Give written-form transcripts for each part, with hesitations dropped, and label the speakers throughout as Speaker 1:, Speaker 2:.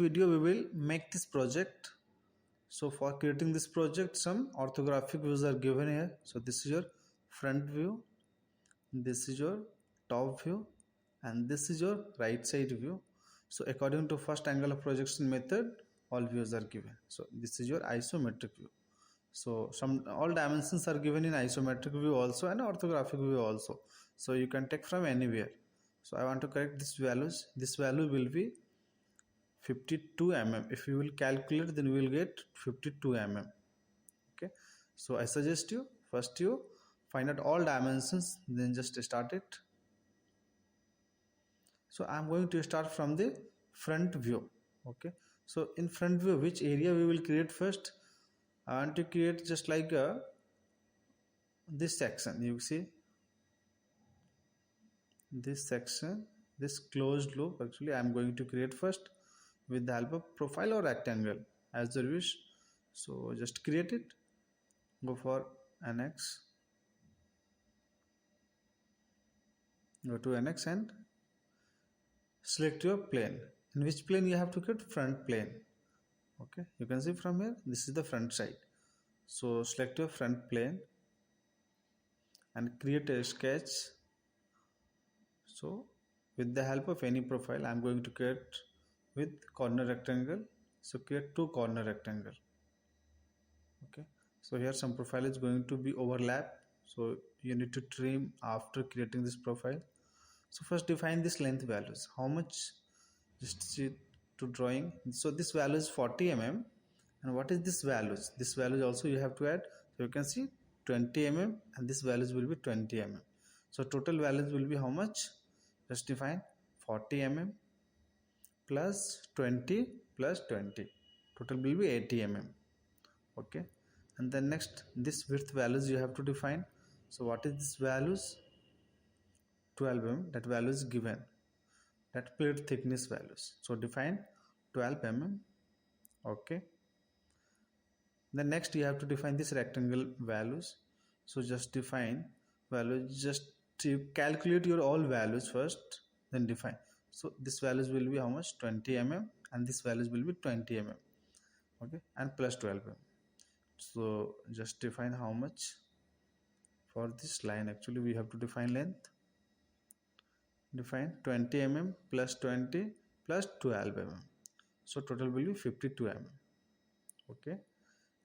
Speaker 1: video we will make this project. So for creating this project, some orthographic views are given here. So this is your front view, this is your top view, and this is your right side view. So according to first angle of projection method, all views are given. So this is your isometric view. So all dimensions are given in isometric view also and orthographic view also. So you can take from anywhere. So I want to correct this values. This value will be 52 mm. If you will calculate, then we will get 52 mm. Okay. So I suggest you first you find out all dimensions, then just start it. So I am going to start from the front view. Okay. So in front view, which area we will create first? I want to create just like this section. You see this section, this closed loop. Actually, I am going to create first with the help of profile or rectangle as you wish. So just create it. Go for NX. Go to NX and select your plane. In which plane you have to create? Front plane. Okay, you can see from here, this is the front side. So select your front plane and create a sketch. So with the help of any profile, I am going to create with corner rectangle. So create two corner rectangle. Okay, so here some profile is going to be overlap. So you need to trim after creating this profile. So first define this length values. How much? Just see to drawing. So this value is 40 mm. And what is this values? This values also you have to add. So you can see 20 mm and this values will be 20 mm. So total values will be how much? Just define 40 mm plus 20 plus 20. Total will be 80 mm. Okay. And then next, this width values you have to define. So what is this values? 12 mm. That value is given. That plate thickness values. So define 12 mm. Okay. Then next you have to define this rectangle values. So just define values. Just to calculate your all values first, then define. So this values will be how much? 20 mm and this values will be 20 mm. Okay, and plus 12 mm. So just define how much for this line. Actually we have to define length. Define 20 mm plus 20 plus 12 mm. So total will be 52 mm. Okay,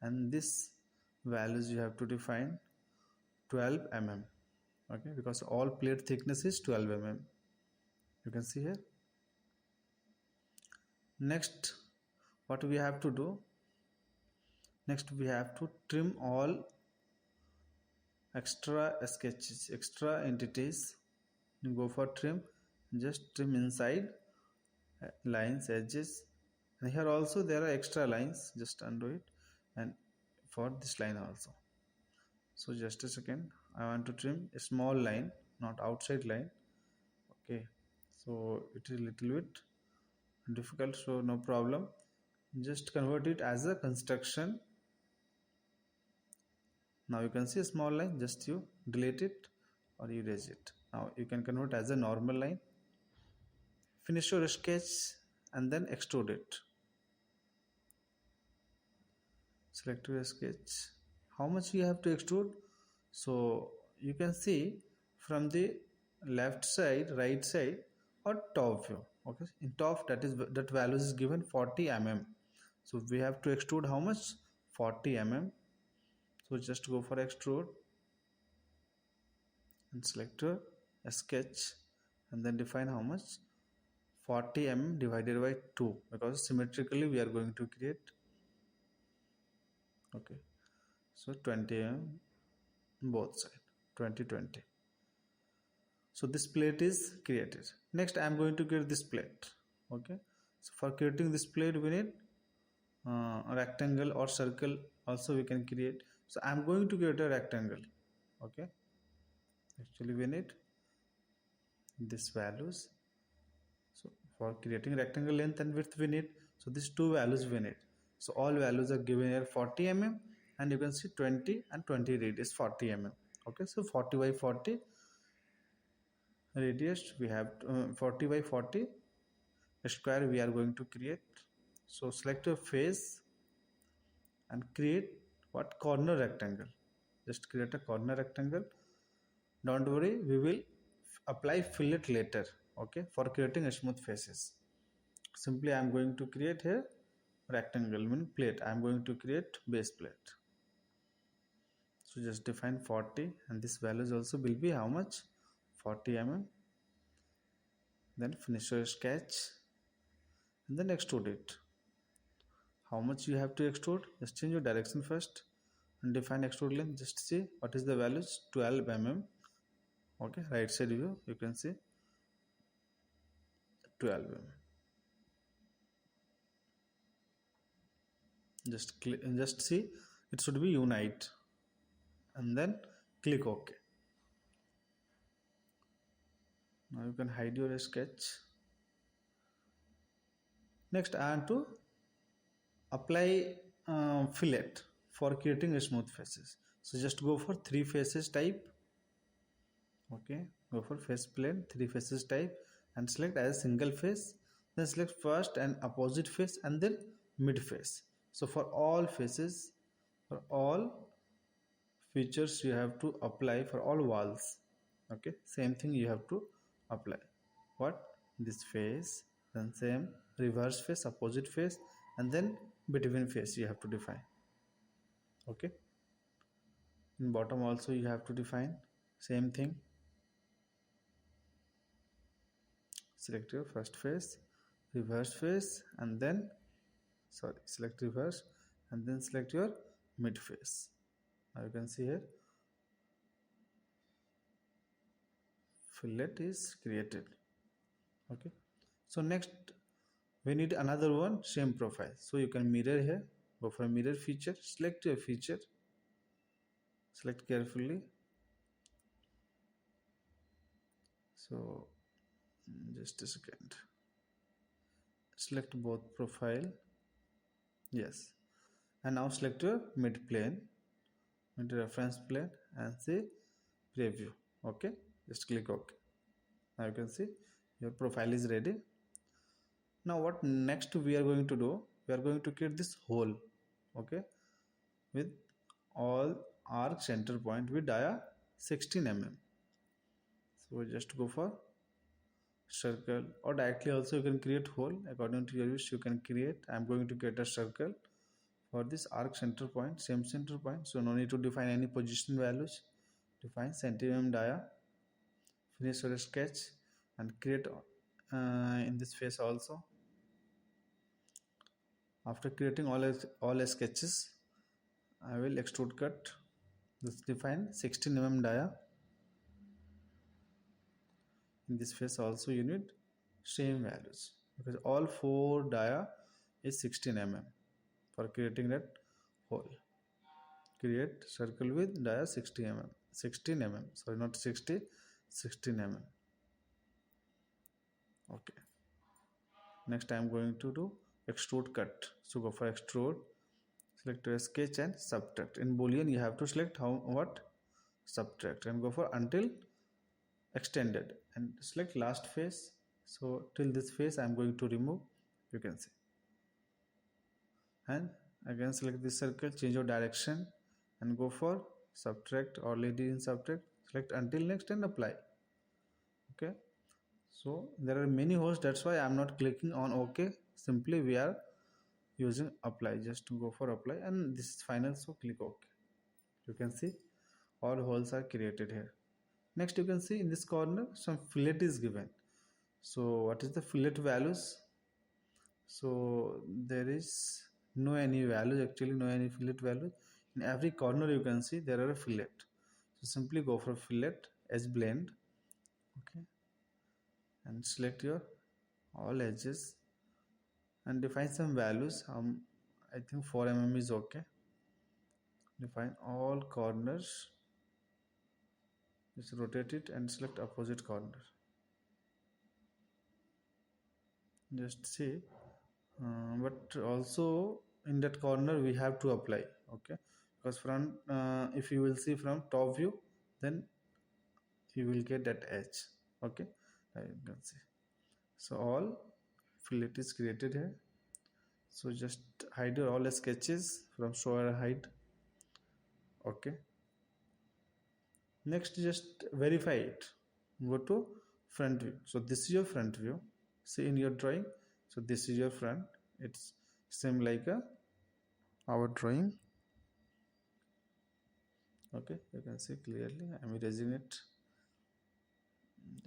Speaker 1: and this values you have to define 12 mm. Okay, because all plate thickness is 12 mm. You can see here. Next, what we have to do? Next we have to trim all extra sketches, extra entities. You go for trim, just trim inside lines, edges, and here also there are extra lines. Just undo it, and for this line also. So just a second, I want to trim a small line, not outside line. Okay, so it is a little bit difficult, so no problem. Just convert it as a construction. Now you can see a small line, just you delete it or erase it. Now you can convert as a normal line. Finish your sketch and then extrude it. Select your sketch. How much you have to extrude? So you can see from the left side, right side, or top view. Okay, in top that value is given 40 mm. So we have to extrude how much? 40 mm. So just go for extrude and select a sketch and then define how much? 40 mm divided by 2, because symmetrically we are going to create. Okay, so 20 mm both side, 20. So this plate is created. Next I am going to create this plate. Okay, so for creating this plate we need a rectangle or circle also we can create. So I am going to create a rectangle. Okay, actually we need this values. So for creating rectangle length and width we need, so these two values we need. So all values are given here, 40 mm and you can see 20 and 20 radius 40 mm. Okay, so 40 by 40 radius we have 40 by 40 square we are going to create. So select your face and create what corner rectangle. Just create a corner rectangle. Don't worry, we will apply fillet later, okay, for creating a smooth faces. Simply I am going to create here rectangle, mean plate. I am going to create base plate. So just define 40, and this values also will be how much, 40 mm. Then finish your sketch and then extrude it. How much you have to extrude, just change your direction first and define extrude length. Just see what is the values, 12 mm. Okay, right side view you can see 12 mm. Just see it should be unite and then click OK. Now you can hide your sketch. Next I want to apply fillet for creating a smooth faces. So just go for 3 faces type. Okay, go for face plane 3 faces type and select as a single face. Then select first and opposite face and then mid face. So for all faces, for all features you have to apply for all walls. Okay, same thing you have to apply. What, this face, then same reverse face, opposite face, and then between face you have to define. Okay, in bottom also you have to define same thing. Select your first face, reverse face, and then select reverse and then select your mid face. Now you can see here fillet is created. Okay, so next we need another one same profile. So you can mirror here, go for a mirror feature, select your feature, select carefully. So just a second, select both profile, yes, and now select your mid plane, mid reference plane, and say preview. Okay, just click OK. Now you can see your profile is ready. Now what next we are going to do, we are going to create this hole, okay, with all arc center point with dia 16 mm. So just go for circle, or directly also you can create hole according to your wish. You can create, I am going to create a circle for this arc center point, same center point, so no need to define any position values. Define centimeter dia, finish your sketch and create in this face also. After creating all sketches, I will extrude cut. Let's define 16 mm dia. In this face also you need same values because all 4 dia is 16 mm for creating that hole. Create circle with dia 60 mm, 16 mm, sorry, not 60, 16 mm. Okay, next I am going to do extrude cut. So go for extrude, select your sketch and subtract. In boolean you have to select what, subtract, and go for until extended and select last face. So till this face I am going to remove, you can see, and again select this circle, change your direction and go for subtract, already in subtract, select until next and apply. Okay, so there are many holes, that's why I am not clicking on OK, simply we are using apply. Just to go for apply and this is final, so click OK. You can see all holes are created here. Next you can see in this corner some fillet is given. So what is the fillet values? So there is no any value, actually no any fillet value. In every corner you can see there are a fillet. So simply go for fillet edge blend, okay, and select your all edges and define some values. I think 4 mm is okay. Define all corners, just rotate it and select opposite corner. Just see, but also in that corner we have to apply, okay, because front if you will see from top view, then you will get that edge. Okay, you can see. So all fillet is created here. So just hide your all sketches from show or hide. Okay, next just verify it. Go to front view. So this is your front view. See in your drawing, so this is your front. It's same like our drawing. Okay, you can see clearly. I'm erasing it.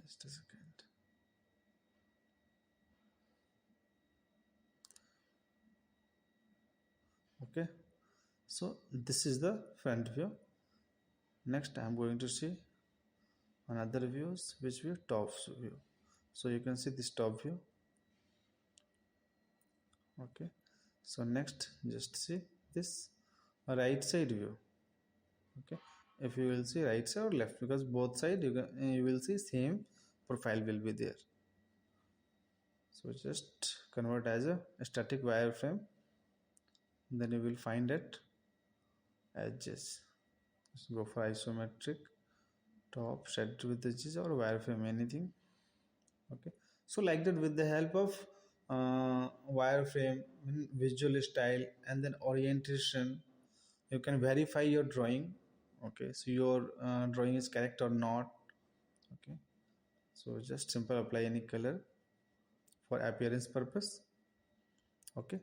Speaker 1: Just a second. Okay, so this is the front view. Next I'm going to see another views, which view? Top view. So you can see this top view. Okay, so next just see this right side view. Okay, if you will see right side or left, because both side you will see same profile will be there. So just convert as a static wireframe, then you will find it edges. Just go for isometric, top, set with edges or wireframe, anything. Okay, so like that, with the help of wireframe, visual style, and then orientation, you can verify your drawing. Okay, so your drawing is correct or not. Okay, so just simple apply any color for appearance purpose. Okay,